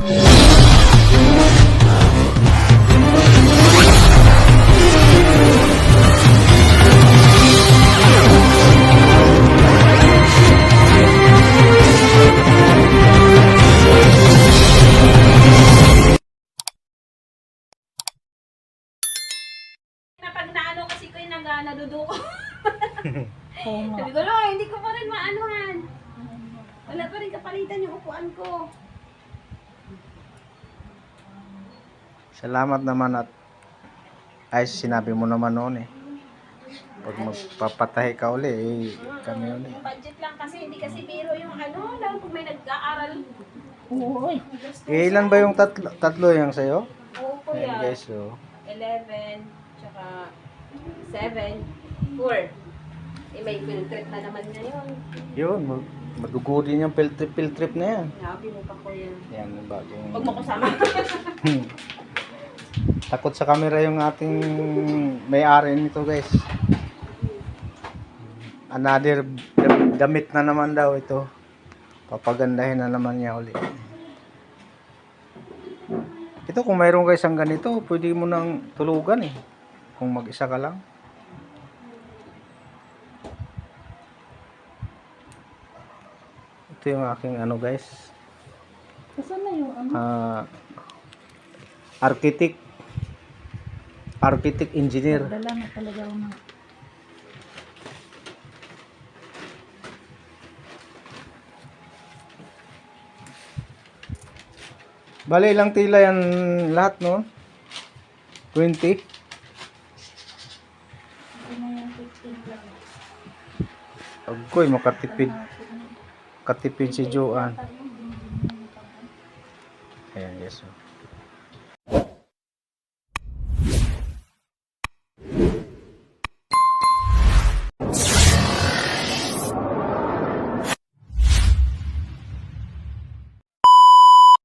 Pag naano kasi ko yung naduduko. Sabi ko, Loy, hindi ko pa rin maanuhan. Wala pa rin kapalitan yung upuan ko. Salamat naman at ay sinabi mo naman noon eh. Pag magpapatahi ka uli, eh, kami uli. Yung budget lang kasi, hindi kasi biro yung ano, lalo pag may nag-aaral. Uy. Eh, ilan ba yung tatlo yung sa'yo? Oo, Ayan kuya. guys, so. 11, tsaka 7, 4. Eh, may field trip na naman ngayon. Yun, madugo din yung field trip na yan. Sabi mo pa, kuya. Yan, yung bagong... Huwag mo kasama. Takot sa camera yung ating may-ari nito guys. Another damit na naman daw ito. Papagandahin na naman niya uli. Ito kung mayroon kayo isang ganito, pwede mo nang tulugan eh. Kung mag-isa ka lang. Ito yung aking ano guys. Saan na yung ano? Architect engineer. Dala na talaga ako ng... Bale, ilang tila yan lahat, no? 20? Agkoy, makatipid si Joanne. Ayan, yes.